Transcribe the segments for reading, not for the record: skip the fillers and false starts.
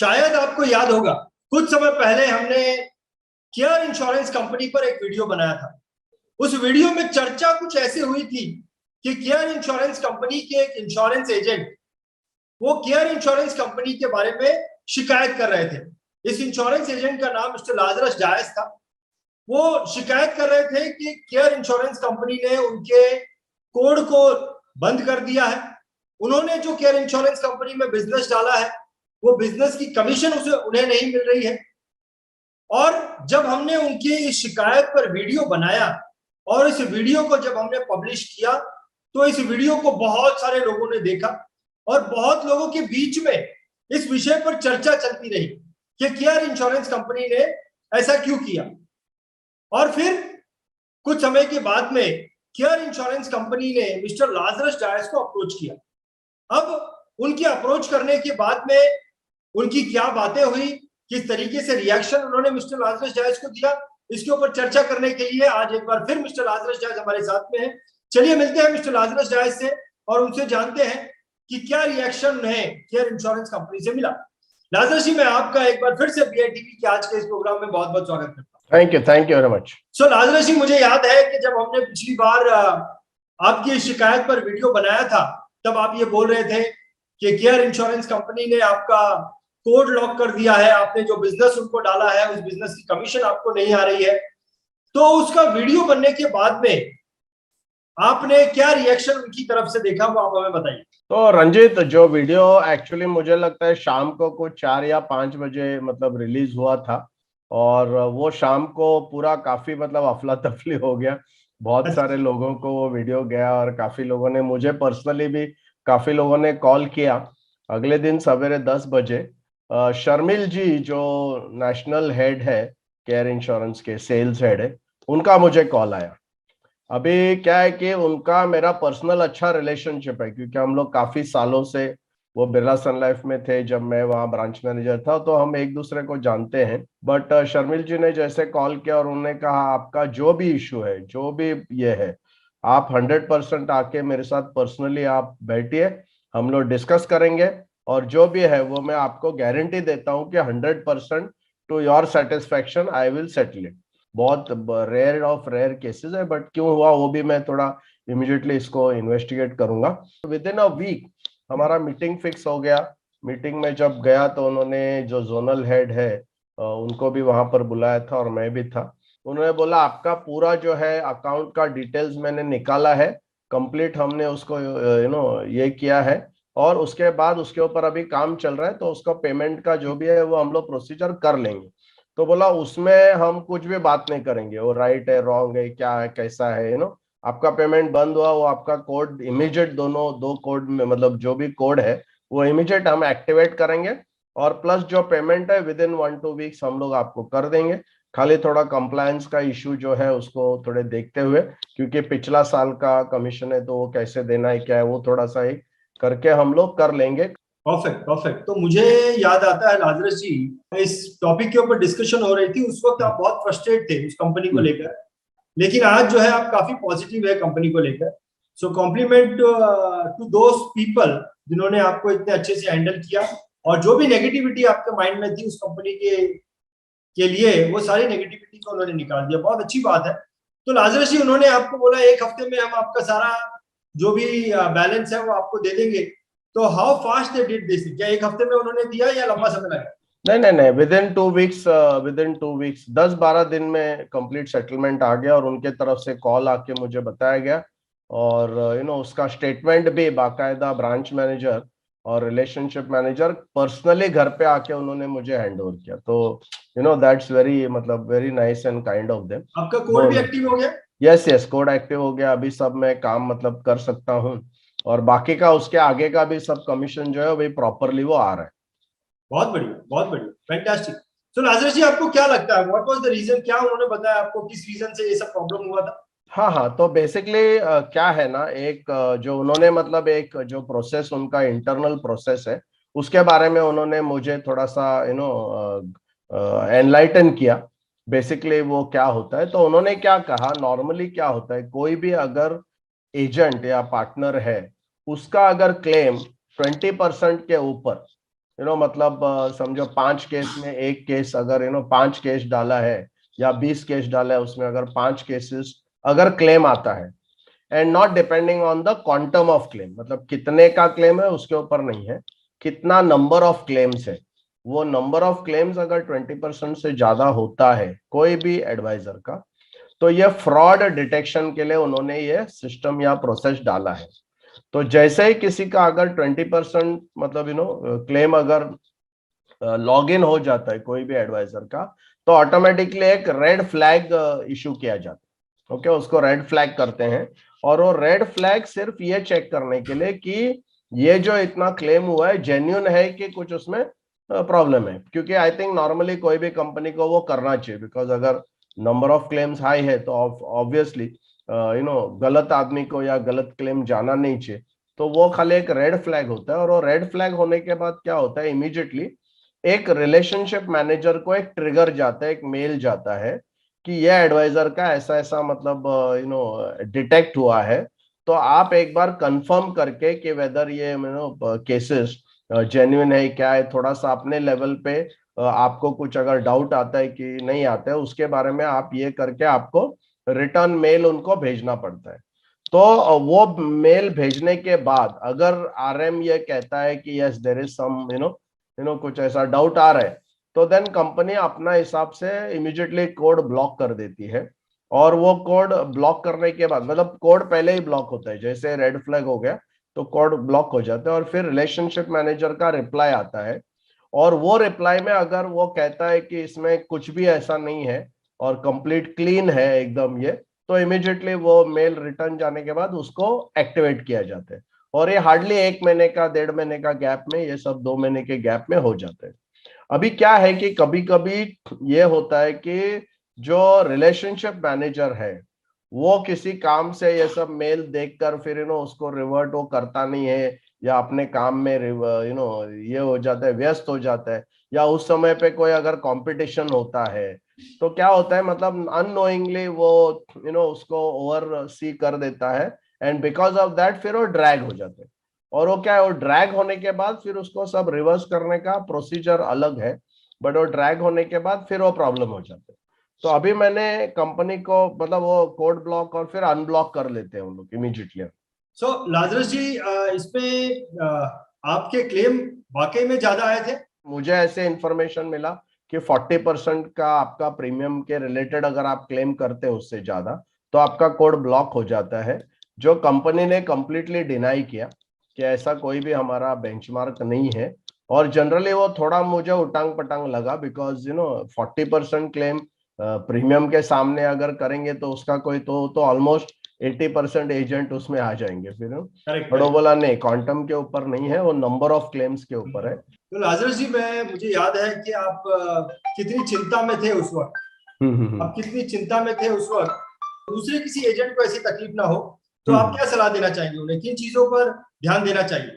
शायद आपको याद होगा, कुछ समय पहले हमने केयर इंश्योरेंस कंपनी पर एक वीडियो बनाया था। उस वीडियो में चर्चा कुछ ऐसी हुई थी कि केयर इंश्योरेंस कंपनी के एक इंश्योरेंस एजेंट वो केयर इंश्योरेंस कंपनी के बारे में शिकायत कर रहे थे। इस इंश्योरेंस एजेंट का नाम मिस्टर लाजरस डायस था। वो शिकायत कर रहे थे कि केयर इंश्योरेंस कंपनी ने उनके कोड को बंद कर दिया है। उन्होंने जो केयर इंश्योरेंस कंपनी में बिजनेस डाला है वो बिजनेस की कमीशन उसे उन्हें नहीं मिल रही है। और जब हमने उनकी इस शिकायत पर वीडियो बनाया और इस वीडियो को जब हमने पब्लिश किया तो इस वीडियो को बहुत सारे लोगों ने देखा और बहुत लोगों के बीच में इस विषय पर चर्चा चलती रही कि केयर इंश्योरेंस कंपनी ने ऐसा क्यों किया। और फिर कुछ समय के बाद में केयर इंश्योरेंस कंपनी ने मिस्टर लाजरस डायस को अप्रोच किया। अब उनकी अप्रोच करने के बाद में उनकी क्या बातें हुई, किस तरीके से रिएक्शन उन्होंने मिस्टर लाजरस डायस को दिया, इसके ऊपर चर्चा करने के लिए आज एक बार फिर मिस्टर लाजरस डायस हमारे साथ में है। चलिए मिलते हैं मिस्टर लाजरस डायस से और उनसे जानते हैं कि क्या रिएक्शन उन्हें केयर इंश्योरेंस कंपनी से मिला। लाजरस जी, मैं आपका एक बार फिर से बीआईटीवी के आज के इस प्रोग्राम में बहुत बहुत स्वागत करता हूँ। Thank you very much. So Lazarus ji, मुझे याद है कि जब हमने पिछली बार आपकी शिकायत पर वीडियो बनाया था तब आप ये बोल रहे थे कि केयर इंश्योरेंस कंपनी ने आपका कोड लॉक कर दिया है, आपने जो बिजनेस उनको डाला है उस बिजनेस की कमीशन आपको नहीं आ रही है। तो उसका वीडियो बनने के बाद में आपने क्या रिएक्शन उनकी तरफ से देखा वो आप हमें बताइए। तो रंजीत, जो वीडियो एक्चुअली मुझे लगता है शाम को कुछ 4 या 5 बजे मतलब रिलीज हुआ था और वो शाम को पूरा काफी मतलब अफला तफली हो गया। बहुत सारे लोगों को वो वीडियो गया और काफी लोगों ने, मुझे पर्सनली भी काफी लोगों ने कॉल किया। अगले दिन सवेरे 10 बजे शर्मिल जी जो नेशनल हेड है केयर इंश्योरेंस के, सेल्स हेड है, उनका मुझे कॉल आया। अभी क्या है कि उनका मेरा पर्सनल अच्छा रिलेशनशिप है क्योंकि हम लोग काफी सालों से, वो बिरला सन लाइफ में थे जब मैं वहाँ ब्रांच मैनेजर था, तो हम एक दूसरे को जानते हैं। बट शर्मिल जी ने जैसे कॉल किया और उन्होंने कहा आपका जो भी इशू है, जो भी ये है, आप 100% आके मेरे साथ पर्सनली आप बैठिए, हम लोग डिस्कस करेंगे और जो भी है वो मैं आपको गारंटी देता हूँ कि 100% to your satisfaction I will settle it. बहुत रेयर ऑफ रेयर केसेस है, बट क्यों हुआ वो भी मैं थोड़ा इमिडिएटली इसको इन्वेस्टिगेट करूंगा। विद इन अ वीक हमारा मीटिंग फिक्स हो गया। मीटिंग में जब गया तो उन्होंने, जो जोनल हेड है, उनको भी वहां पर बुलाया था और मैं भी था। उन्होंने बोला आपका पूरा जो है अकाउंट का डिटेल्स मैंने निकाला है, कंप्लीट हमने उसको ये किया है और उसके बाद उसके ऊपर अभी काम चल रहा है, तो उसका पेमेंट का जो भी है वो हम लोग प्रोसीजर कर लेंगे। तो बोला उसमें हम कुछ भी बात नहीं करेंगे, वो राइट है रॉन्ग है क्या है कैसा है, आपका पेमेंट बंद हुआ, वो आपका कोड इमीडिएट, दोनों दो कोड में मतलब जो भी कोड है वो इमीडिएट हम एक्टिवेट करेंगे और प्लस जो पेमेंट है विद इन 1-2 वीक्स हम लोग आपको कर देंगे। खाली थोड़ा कंप्लायंस का इश्यू जो है उसको थोड़े देखते हुए, क्योंकि पिछला साल का कमीशन है तो वो कैसे देना है क्या है वो थोड़ा सा ही करके हम लोग कर लेंगे। Perfect perfect. तो मुझे याद आता है लाजरस जी, इस टॉपिक के ऊपर डिस्कशन हो रही थी, उस वक्त आप बहुत फ्रस्ट्रेट थे उस कंपनी को लेकर, लेकिन आज जो है आप काफी पॉजिटिव है कंपनी को लेकर। सो कॉम्प्लीमेंट टू दोस पीपल जिन्होंने आपको इतने अच्छे से हैंडल किया और जो भी नेगेटिविटी आपके माइंड में थी उस कंपनी के लिए वो सारी नेगेटिविटी को उन्होंने निकाल दिया। बहुत अच्छी बात है। तो लाजरस जी, उन्होंने आपको बोला एक हफ्ते में हम आपका सारा जो भी बैलेंस है वो आपको दे देंगे। तो how fast they did this? क्या एक हफ्ते में उन्होंने दिया या लंबा समय लगा? नहीं, विद इन 2 वीक्स 10-12 दिन में कंप्लीट सेटलमेंट आ गया और उनके तरफ से कॉल आके मुझे बताया गया और उसका स्टेटमेंट भी बाकायदा ब्रांच मैनेजर और रिलेशनशिप मैनेजर पर्सनली घर पे आके उन्होंने मुझे हैंड ओवर किया। तो दैट्स वेरी मतलब very nice and kind of them. आपका कोड भी एक्टिव हो गया? यस, कोड एक्टिव हो गया। अभी सब मैं काम मतलब कर सकता हूँ और बाकी का उसके आगे का भी सब कमीशन जो है वही प्रॉपरली वो आ रहा है। बहुत बढ़िया, बहुत बढ़िया, फैंटास्टिक। तो लाजरस जी, आपको क्या लगता है व्हाट वाज द रीजन? क्या उन्होंने बताया आपको किस रीजन से ये सब प्रॉब्लम हुआ था? हाँ, तो बेसिकली क्या है ना, एक जो उन्होंने मतलब एक जो प्रोसेस उनका इंटरनल प्रोसेस है उसके बारे में उन्होंने मुझे थोड़ा सा एनलाइटन किया। बेसिकली वो क्या होता है, तो उन्होंने क्या कहा, नॉर्मली क्या होता है, कोई भी अगर एजेंट या पार्टनर है उसका अगर क्लेम 20% के ऊपर मतलब समझो 5 केस में एक केस, अगर 5 केस डाला है या 20 केस डाला है, उसमें अगर 5 केसेस अगर क्लेम आता है, and not depending on the quantum of claim, मतलब कितने का क्लेम है उसके ऊपर नहीं है, कितना नंबर ऑफ क्लेम्स है। वो नंबर ऑफ क्लेम्स अगर 20% से ज्यादा होता है कोई भी एडवाइजर का, तो ये फ्रॉड डिटेक्शन के लिए उन्होंने ये सिस्टम या प्रोसेस डाला है। तो जैसे ही किसी का अगर 20% मतलब क्लेम अगर लॉग इन हो जाता है कोई भी एडवाइजर का, तो ऑटोमेटिकली एक रेड फ्लैग इशू किया जाता है। ओके, उसको रेड फ्लैग करते हैं। और वो रेड फ्लैग सिर्फ ये चेक करने के लिए कि ये जो इतना क्लेम हुआ है जेन्युइन है कि कुछ उसमें प्रॉब्लम है। क्योंकि आई थिंक नॉर्मली कोई भी कंपनी को वो करना चाहिए, बिकॉज अगर नंबर ऑफ क्लेम्स हाई है तो ऑब्वियसली गलत आदमी को या गलत क्लेम जाना नहीं चाहिए। तो वो खाली एक रेड फ्लैग होता है, और वो रेड फ्लैग होने के बाद क्या होता है, इमीडिएटली एक रिलेशनशिप मैनेजर को एक ट्रिगर जाता है, एक मेल जाता है कि ये एडवाइजर का ऐसा ऐसा मतलब डिटेक्ट हुआ है। तो आप एक बार कंफर्म करके कि वेदर ये केसेस जेन्युइन है क्या है, थोड़ा सा अपने लेवल पे आपको कुछ अगर डाउट आता है कि नहीं आता है, उसके बारे में आप ये करके आपको रिटर्न मेल उनको भेजना पड़ता है। तो वो मेल भेजने के बाद अगर आरएम ये कहता है कि यस देयर इज सम कुछ ऐसा डाउट आ रहा है, तो देन कंपनी अपना हिसाब से इमीडिएटली कोड ब्लॉक कर देती है। और वो कोड ब्लॉक करने के बाद, मतलब कोड पहले ही ब्लॉक होता है, जैसे रेड फ्लैग हो गया तो कोड ब्लॉक हो जाता है, और फिर रिलेशनशिप मैनेजर का रिप्लाई आता है। और वो रिप्लाई में अगर वो कहता है कि इसमें कुछ भी ऐसा नहीं है और कंप्लीट क्लीन है एकदम ये, तो इमीडिएटली वो मेल रिटर्न जाने के बाद उसको एक्टिवेट किया जाता है। और ये हार्डली 1 महीने का 1.5 महीने का गैप में, ये सब 2 महीने के गैप में हो जाते हैं। अभी क्या है कि कभी कभी ये होता है कि जो रिलेशनशिप मैनेजर है वो किसी काम से ये सब मेल देखकर फिर उसको रिवर्ट वो करता नहीं है, या अपने काम में ये हो जाता है, व्यस्त हो जाता है, या उस समय पे कोई अगर कंपटीशन होता है तो क्या होता है, मतलब अननोइंगली वो उसको ओवर सी कर देता है। एंड बिकॉज ऑफ दैट फिर वो ड्रैग हो जाते हैं। और वो क्या है, वो ड्रैग होने के बाद फिर उसको सब रिवर्स करने का प्रोसीजर अलग है, बट वो ड्रैग होने के बाद फिर वो प्रॉब्लम हो जाते हैं। तो अभी मैंने कंपनी को मतलब वो कोड ब्लॉक और फिर अनब्लॉक कर लेते हैं उन लोग इमीडिएटली। सो लाजरस जी, इसमें आपके क्लेम वाकई में ज्यादा आए थे? मुझे ऐसे इंफॉर्मेशन मिला कि 40% का आपका प्रीमियम के रिलेटेड अगर आप क्लेम करते हैं उससे ज्यादा, तो आपका कोड ब्लॉक हो जाता है। जो कंपनी ने कंप्लीटली डिनाई किया कि ऐसा कोई भी हमारा बेंचमार्क नहीं है। और जनरली वो थोड़ा मुझे उटांग पटांग लगा, बिकॉज 40% क्लेम प्रीमियम के सामने अगर करेंगे तो उसका कोई तो ऑलमोस्ट 80% एजेंट उसमें आ जाएंगे फिर। करेक्ट, बट वो करेक्ट। बोला नहीं, क्वांटम के ऊपर नहीं है, वो नंबर ऑफ क्लेम्स के ऊपर है। तो लाजरस जी, मुझे याद है कि आप कितनी चिंता में थे उस वक्त। हम्म। आप कितनी चिंता में थे उस वक्त, दूसरे किसी एजेंट को ऐसी तकलीफ ना हो। तो आप हम्म। क्या सलाह देना चाहेंगे उन्हें, किन चीजों पर ध्यान देना चाहिए?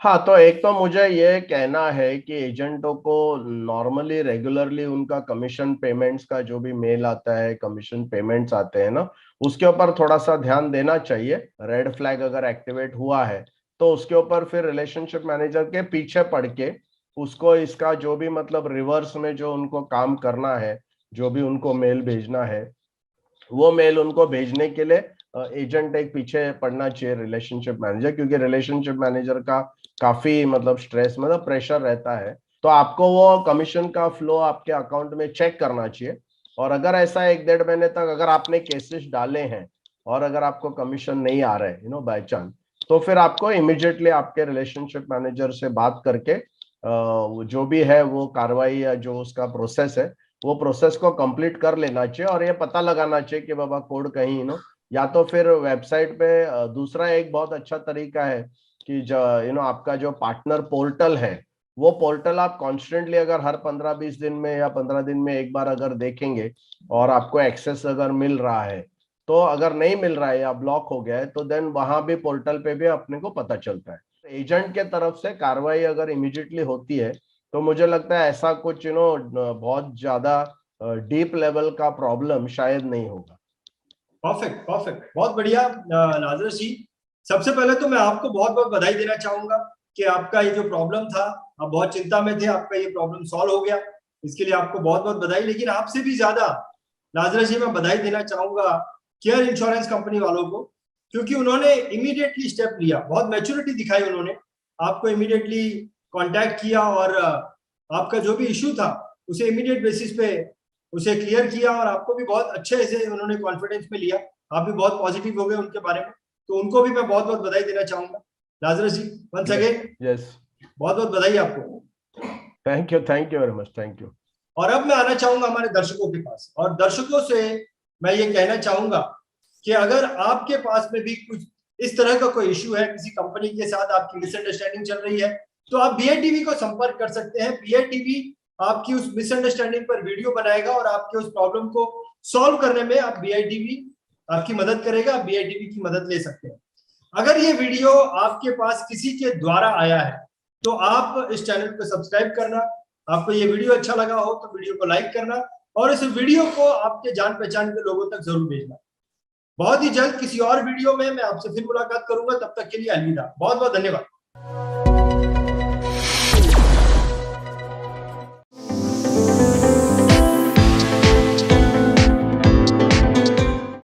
हाँ, तो एक तो मुझे ये कहना है कि एजेंटों को नॉर्मली रेगुलरली उनका कमीशन पेमेंट्स का जो भी मेल आता है, कमीशन पेमेंट्स आते हैं ना, उसके ऊपर थोड़ा सा ध्यान देना चाहिए। रेड फ्लैग अगर एक्टिवेट हुआ है तो उसके ऊपर फिर रिलेशनशिप मैनेजर के पीछे पड़ के उसको इसका जो भी मतलब रिवर्स में जो उनको काम करना है, जो भी उनको मेल भेजना है, वो मेल उनको भेजने के लिए एजेंट एक पीछे पड़ना चाहिए रिलेशनशिप मैनेजर। क्योंकि रिलेशनशिप मैनेजर का काफी मतलब स्ट्रेस मतलब प्रेशर रहता है। तो आपको वो कमीशन का फ्लो आपके अकाउंट में चेक करना चाहिए। और अगर ऐसा 1-1.5 महीने तक अगर आपने केसेस डाले हैं और अगर आपको कमीशन नहीं आ रहा है बाय चांस, तो फिर आपको इमिडिएटली आपके रिलेशनशिप मैनेजर से बात करके जो भी है वो कार्रवाई या जो उसका प्रोसेस है, वो प्रोसेस को कंप्लीट कर लेना चाहिए। और ये पता लगाना चाहिए कि बाबा कोड कहीं या तो फिर वेबसाइट पे दूसरा एक बहुत अच्छा तरीका है कि जो आपका जो पार्टनर पोर्टल है, वो पोर्टल आप कॉन्स्टेंटली अगर हर 15-20 दिन में या 15 दिन में एक बार अगर देखेंगे और आपको एक्सेस अगर मिल रहा है, तो अगर नहीं मिल रहा है या ब्लॉक हो गया है तो देन वहां भी पोर्टल पे भी अपने को पता चलता है। एजेंट के तरफ से कार्रवाई अगर इमीडिएटली होती है तो मुझे लगता है ऐसा कुछ बहुत ज्यादा डीप लेवल का प्रॉब्लम शायद नहीं होगा। परफेक्ट, परफेक्ट, बहुत बढ़िया। लाजरस जी, सबसे पहले तो मैं आपको बहुत बहुत बधाई देना चाहूंगा कि आपका ये जो प्रॉब्लम था, आप बहुत चिंता में थे, आपका ये प्रॉब्लम सॉल्व हो गया, इसके लिए आपको बहुत बहुत बधाई। लेकिन आपसे भी ज्यादा लाजरस जी मैं बधाई देना चाहूंगा केयर इंश्योरेंस कंपनी वालों को, क्योंकि उन्होंने इमीडिएटली स्टेप लिया, बहुत मैच्योरिटी दिखाई उन्होंने, आपको इमीडिएटली कांटेक्ट किया और आपका जो भी इशू था उसे इमीडिएट बेसिस पे उसे क्लियर किया, और आपको भी बहुत अच्छे से उन्होंने कॉन्फिडेंस में लिया, आप भी बहुत पॉजिटिव हो गए उनके बारे में, तो उनको भी मैं बहुत बहुत बधाई देना चाहूंगा। लाजरस जी वंस अगेन यस, बहुत बहुत बधाई आपको। Thank you very much, thank you. और अब मैं आना चाहूंगा हमारे दर्शकों के पास, और दर्शकों से मैं ये कहना चाहूंगा कि अगर आपके पास में भी कुछ इस तरह का कोई इशू है, किसी कंपनी के साथ आपकी मिसअंडरस्टैंडिंग चल रही है, तो आप BI को संपर्क कर सकते हैं। BI आपकी उस मिसअंडरस्टैंडिंग पर वीडियो बनाएगा और आपके उस प्रॉब्लम को सॉल्व करने में आप BI आपकी मदद करेगा, आप BI की मदद ले सकते हैं। अगर ये वीडियो आपके पास किसी के द्वारा आया है तो आप इस चैनल को सब्सक्राइब करना, आपको ये वीडियो अच्छा लगा हो तो वीडियो को लाइक करना, और इस वीडियो को आपके जान पहचान के लोगों तक जरूर भेजना। बहुत ही जल्द किसी और वीडियो में मैं आपसे फिर मुलाकात करूंगा, तब तक के लिए अलविदा, बहुत बहुत धन्यवाद।